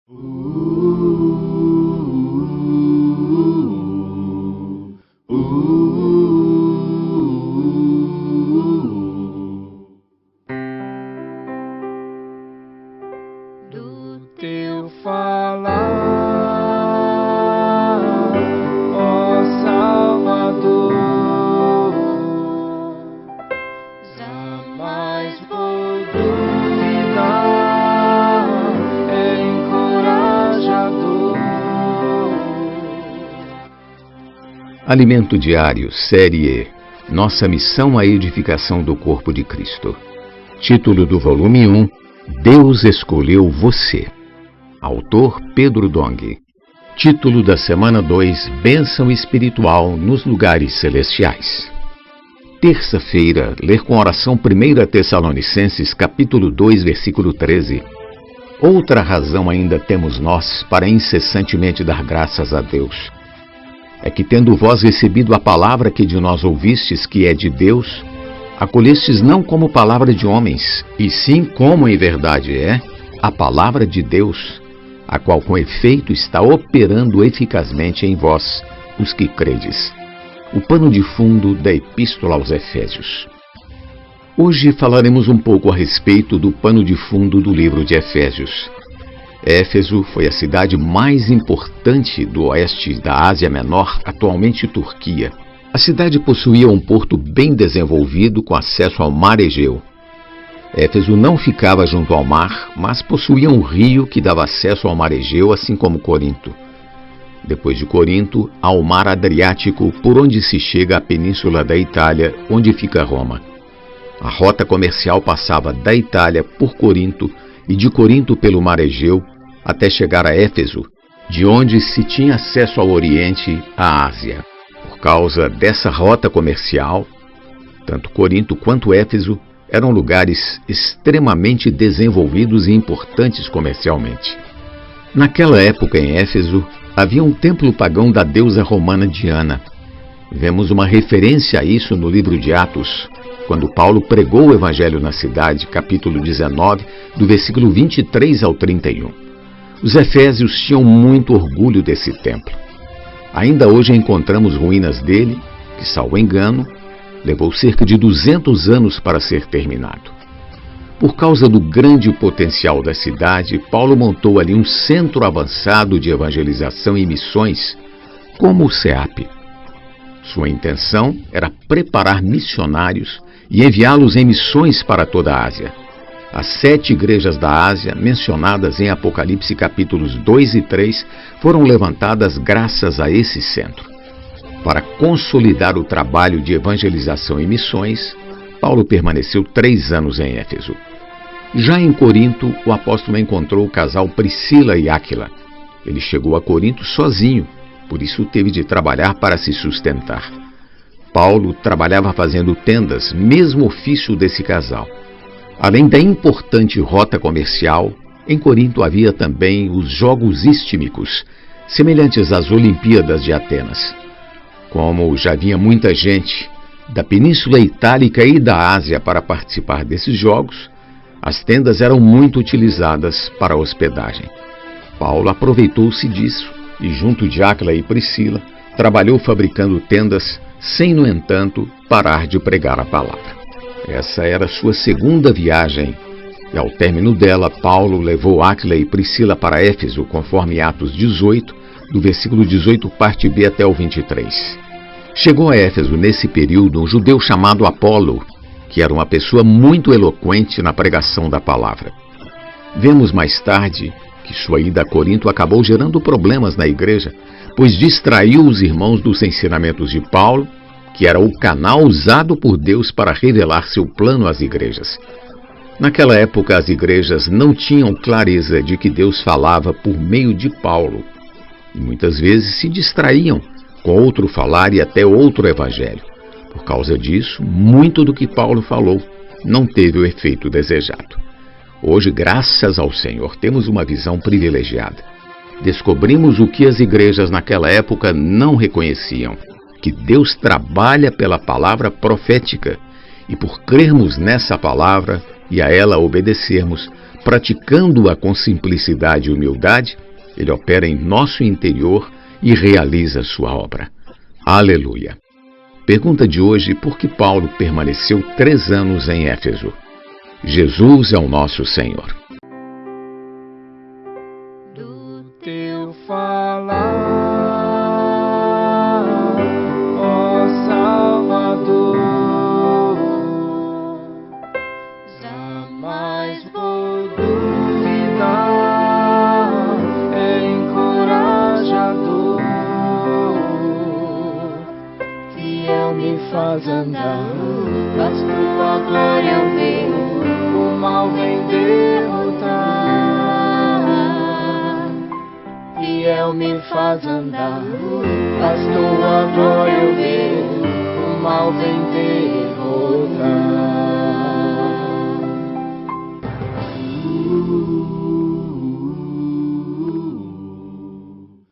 Do teu falar, ó Salvador, jamais vou duvidar, é encorajador. Alimento Diário, Série E. Nossa missão à edificação do corpo de Cristo. Título do volume 1. Deus escolheu você. Autor Pedro Dong. Título da semana 2. Bênção espiritual nos lugares celestiais. Terça-feira, ler com oração 1 Tessalonicenses, capítulo 2, versículo 13. Outra razão ainda temos nós para incessantemente dar graças a Deus. É que, tendo vós recebido a palavra que de nós ouvistes, que é de Deus, acolhestes não como palavra de homens, e sim como em verdade é a palavra de Deus, a qual com efeito está operando eficazmente em vós, os que credes. O pano de fundo da Epístola aos Efésios. Hoje falaremos um pouco a respeito do pano de fundo do livro de Efésios. Éfeso foi a cidade mais importante do oeste da Ásia Menor, atualmente Turquia. A cidade possuía um porto bem desenvolvido com acesso ao mar Egeu. Éfeso não ficava junto ao mar, mas possuía um rio que dava acesso ao mar Egeu, assim como Corinto. Depois de Corinto, há o mar Adriático, por onde se chega à península da Itália, onde fica Roma. A rota comercial passava da Itália por Corinto e de Corinto pelo mar Egeu até chegar a Éfeso, de onde se tinha acesso ao Oriente, à Ásia. Por causa dessa rota comercial, tanto Corinto quanto Éfeso eram lugares extremamente desenvolvidos e importantes comercialmente. Naquela época, em Éfeso, havia um templo pagão da deusa romana Diana. Vemos uma referência a isso no livro de Atos, quando Paulo pregou o evangelho na cidade, capítulo 19, do versículo 23 ao 31. Os efésios tinham muito orgulho desse templo. Ainda hoje encontramos ruínas dele, que, salvo engano, levou cerca de 200 anos para ser terminado. Por causa do grande potencial da cidade, Paulo montou ali um centro avançado de evangelização e missões, como o CEAP. Sua intenção era preparar missionários e enviá-los em missões para toda a Ásia. As 7 igrejas da Ásia, mencionadas em Apocalipse capítulos 2 e 3, foram levantadas graças a esse centro. Para consolidar o trabalho de evangelização e missões, Paulo permaneceu 3 anos em Éfeso. Já em Corinto, o apóstolo encontrou o casal Priscila e Áquila. Ele chegou a Corinto sozinho, por isso teve de trabalhar para se sustentar. Paulo trabalhava fazendo tendas, mesmo ofício desse casal. Além da importante rota comercial, em Corinto havia também os Jogos Istmicos, semelhantes às Olimpíadas de Atenas. Como já vinha muita gente da Península Itálica e da Ásia para participar desses jogos, as tendas eram muito utilizadas para hospedagem. Paulo aproveitou-se disso e, junto de Áquila e Priscila, trabalhou fabricando tendas, sem, no entanto, parar de pregar a palavra. Essa era sua segunda viagem, e ao término dela, Paulo levou Áquila e Priscila para Éfeso, conforme Atos 18, do versículo 18, parte B até o 23. Chegou a Éfeso, nesse período, um judeu chamado Apolo, que era uma pessoa muito eloquente na pregação da palavra. Vemos mais tarde que sua ida a Corinto acabou gerando problemas na igreja, pois distraiu os irmãos dos ensinamentos de Paulo, que era o canal usado por Deus para revelar seu plano às igrejas. Naquela época, as igrejas não tinham clareza de que Deus falava por meio de Paulo, e muitas vezes se distraíam com outro falar e até outro evangelho. Por causa disso, muito do que Paulo falou não teve o efeito desejado. Hoje, graças ao Senhor, temos uma visão privilegiada. Descobrimos o que as igrejas naquela época não reconheciam, que Deus trabalha pela palavra profética, e por crermos nessa palavra e a ela obedecermos, praticando-a com simplicidade e humildade, Ele opera em nosso interior e realiza sua obra. Aleluia! Pergunta de hoje: por que Paulo permaneceu 3 anos em Éfeso? Jesus é o nosso Senhor. Do teu falar, ó Salvador, jamais vou duvidar, é encorajador, fiel me faz andar, faz tua glória eu ver, o mal vem derrotar. Fiel me faz andar, faz tua glória eu ver, o mal vem derrotar.